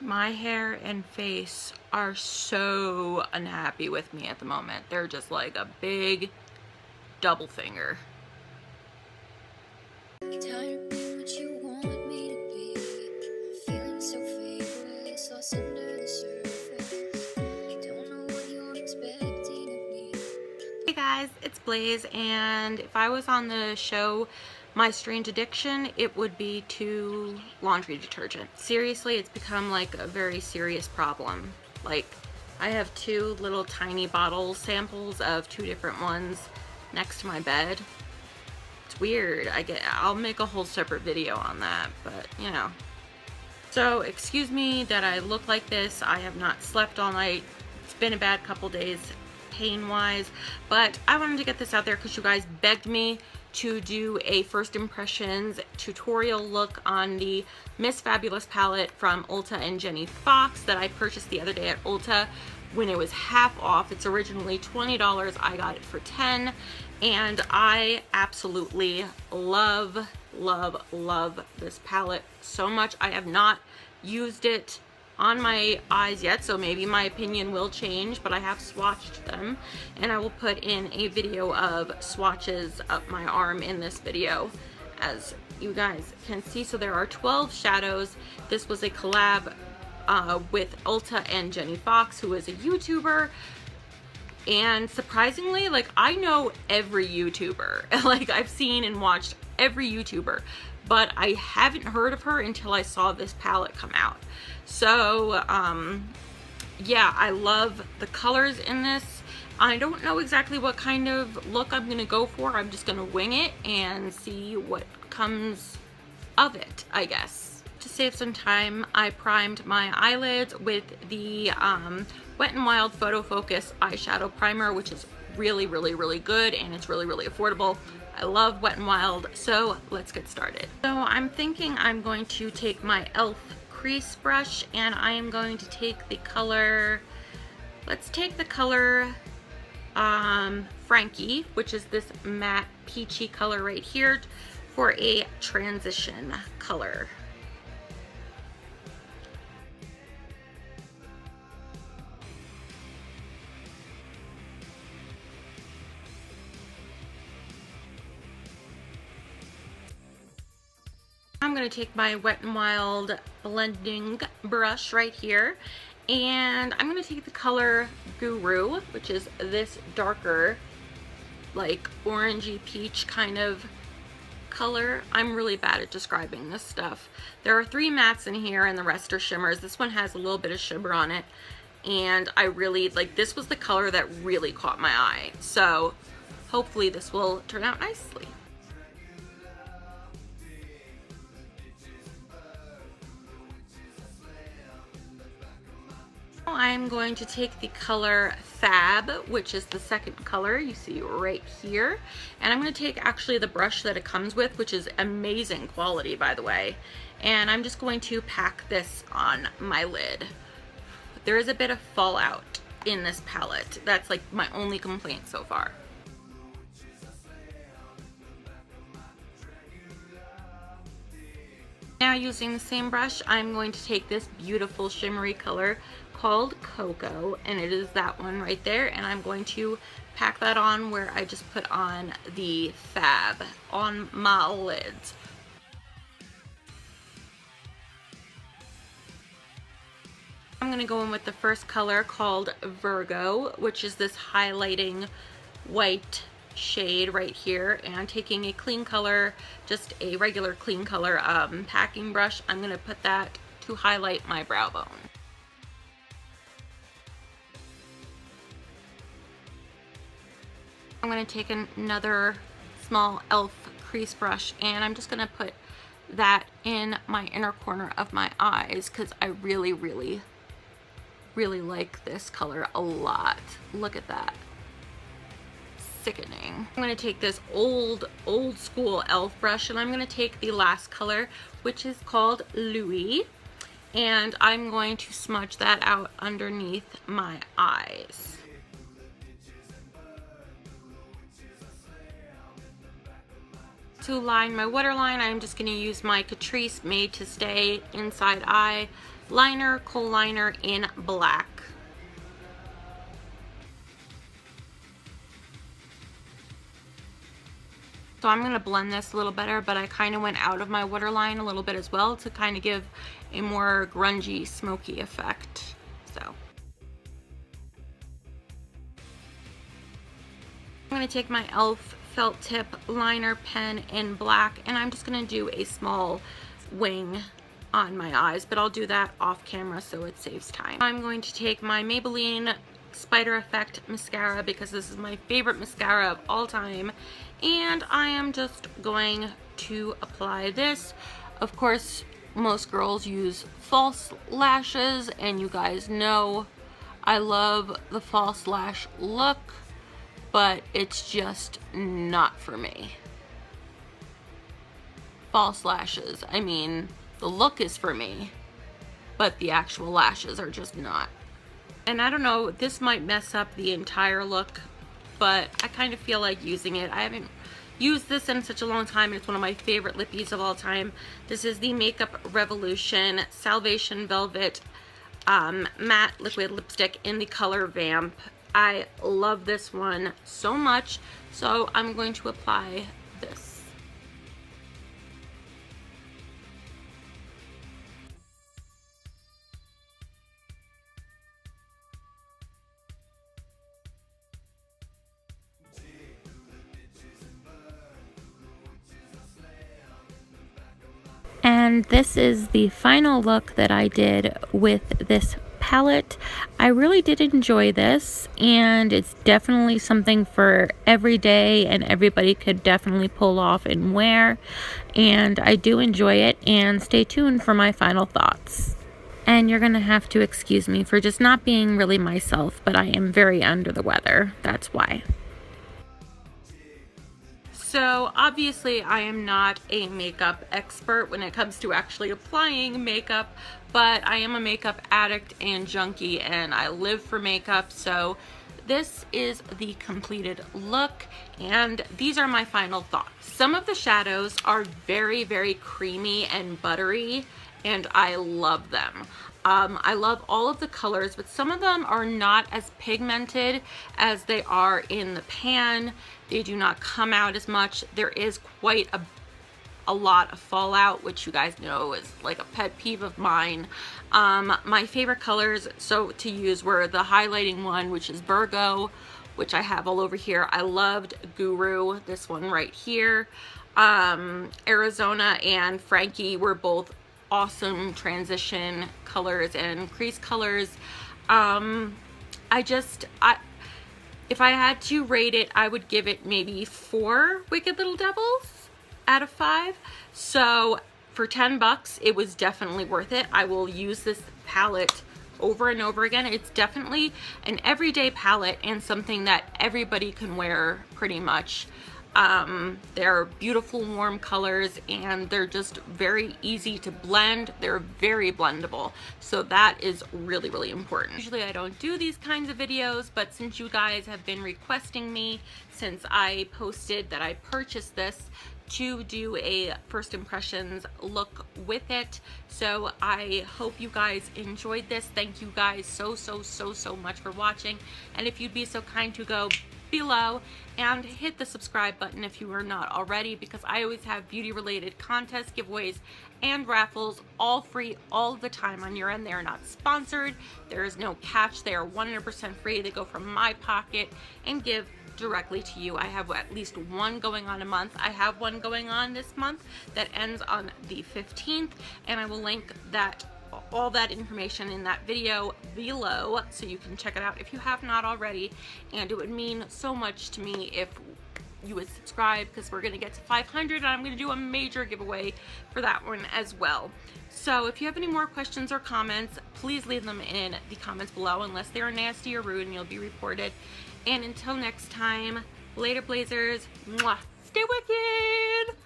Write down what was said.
My hair and face are so unhappy with me at the moment. They're just like a big double finger. Hey guys, it's Blaize, and if I was on the show My Strange Addiction, it would be to laundry detergent. Seriously, it's become like a very serious problem. Like, I have two little tiny bottle samples of two different ones next to my bed. It's weird. I'll make a whole separate video on that, but you know. So excuse me that I look like this. I have not slept all night. It's been a bad couple days pain wise, but I wanted to get this out there because you guys begged me to do a first impressions tutorial look on the Miss Fabulous palette from Ulta and Jenny Fox that I purchased the other day at Ulta when it was half off. It's originally $20. I got it for $10, and I absolutely love this palette so much. I have not used it on my eyes yet, so maybe my opinion will change, but I have swatched them, and I will put in a video of swatches up my arm in this video, as you guys can see. So there are 12 shadows. This was a collab with Ulta and Jenny Fox, who is a YouTuber, and surprisingly, like, I know every YouTuber. Like, I've seen and watched every YouTuber, but I haven't heard of her until I saw this palette come out. So yeah, I love the colors in this. I don't know exactly what kind of look I'm gonna go for. I'm just gonna wing it and see what comes of it, I guess. To save some time, I primed my eyelids with the Wet n Wild Photo Focus eyeshadow primer, which is really good, and it's really affordable. I love Wet n Wild, so let's get started. So I'm thinking I'm going to take my e.l.f. crease brush, and I am going to take the color, let's take the color Frankie, which is this matte peachy color right here, for a transition color. I'm going to take my Wet n Wild blending brush right here, and I'm going to take the color Guru, which is this darker, like orangey peach kind of color. I'm really bad at describing this stuff. There are 3 mattes in here and the rest are shimmers. This one has a little bit of shimmer on it, and I really, like, this was the color that really caught my eye. So hopefully this will turn out nicely. I'm going to take the color Fab, which is the second color you see right here, and I'm going to take actually the brush that it comes with, which is amazing quality, by the way, and I'm just going to pack this on my lid. There is a bit of fallout in this palette. That's like my only complaint so far. Now, using the same brush, I'm going to take this beautiful shimmery color called Cocoa, and it is that one right there, and I'm going to pack that on where I just put on the Fab on my lids. I'm going to go in with the first color called Virgo, which is this highlighting white shade right here, and I'm taking a clean color, just a regular clean color packing brush. I'm going to put that to highlight my brow bone. I'm going to take another small e.l.f. crease brush, and I'm just going to put that in my inner corner of my eyes because I really like this color a lot. Look at that. Sickening. I'm going to take this old school e.l.f. brush, and I'm going to take the last color, which is called Louis, and I'm going to smudge that out underneath my eyes. To line my waterline, I'm just going to use my Catrice Made to Stay Inside Eye liner, kohl liner in black. So I'm going to blend this a little better, but I kind of went out of my waterline a little bit as well to kind of give a more grungy, smoky effect. So I'm going to take my e.l.f. felt tip liner pen in black, and I'm just going to do a small wing on my eyes, but I'll do that off camera so it saves time. I'm going to take my Maybelline Spider Effect mascara because this is my favorite mascara of all time, and I am just going to apply this. Of course, most girls use false lashes, and you guys know I love the false lash look, but it's just not for me. False lashes, I mean, the look is for me, but the actual lashes are just not. And I don't know, this might mess up the entire look, but I kind of feel like using it. I haven't used this in such a long time, and it's one of my favorite lippies of all time. This is the Makeup Revolution Salvation Velvet Matte Liquid Lipstick in the color Vamp. I love this one so much, so I'm going to apply this. And this is the final look that I did with this palette. I really did enjoy this, and it's definitely something for every day, and everybody could definitely pull off and wear, and I do enjoy it. And stay tuned for my final thoughts. And you're gonna have to excuse me for just not being really myself, but I am very under the weather, that's why. So obviously I am not a makeup expert when it comes to actually applying makeup, but I am a makeup addict and junkie, and I live for makeup. So this is the completed look, and these are my final thoughts. Some of the shadows are very, very creamy and buttery, and I love them. I love all of the colors, but some of them are not as pigmented as they are in the pan. They do not come out as much. There is quite a lot of fallout, which you guys know is like a pet peeve of mine. My favorite colors to use were the highlighting one, which is Virgo, which I have all over here. I loved Guru, this one right here. Arizona and Frankie were both awesome transition colors and crease colors. If I had to rate it, I would give it maybe 4 Wicked Little Devils out of 5. So for 10 bucks, it was definitely worth it. I will use this palette over and over again. It's definitely an everyday palette and something that everybody can wear pretty much. They're beautiful warm colors, and they're just very easy to blend. They're very blendable, so that is really, really important. Usually I don't do these kinds of videos, but since you guys have been requesting me since I posted that I purchased this, to do a first impressions look with it, so I hope you guys enjoyed this. Thank you guys so much for watching, and if you'd be so kind to go below and hit the subscribe button if you are not already, because I always have beauty related contests, giveaways, and raffles all free all the time on your end. They are not sponsored. There is no catch. They are 100% free. They go from my pocket and give directly to you. I have at least one going on a month. I have one going on this month that ends on the 15th, and I will link all that information in that video below so you can check it out if you have not already. And it would mean so much to me if you would subscribe, because we're gonna get to 500 and I'm gonna do a major giveaway for that one as well. So if you have any more questions or comments, please leave them in the comments below, unless they are nasty or rude, and you'll be reported. And until next time, later Blazers, mwah, stay wicked!